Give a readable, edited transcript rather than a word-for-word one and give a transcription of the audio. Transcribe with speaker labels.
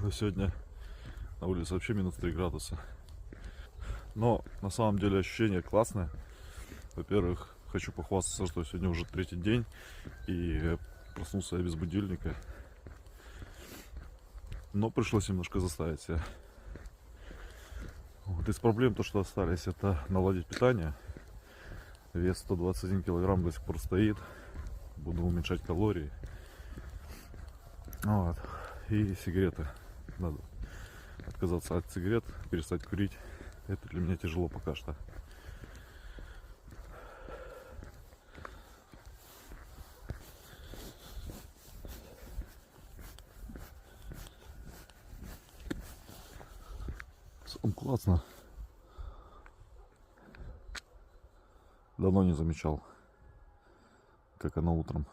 Speaker 1: Сегодня на улице вообще минус 3 градуса. Но на самом деле ощущение классное. Во-первых, хочу похвастаться, что сегодня уже третий день. И проснулся я без будильника. Но пришлось немножко заставить себя. Вот из проблем то, что остались, это наладить питание. Вес 121 килограмм до сих пор стоит. Буду уменьшать калории. Вот. И сигареты. Надо отказаться от сигарет, перестать курить. Это для меня тяжело пока что. Классно. Давно не замечал, как оно утром.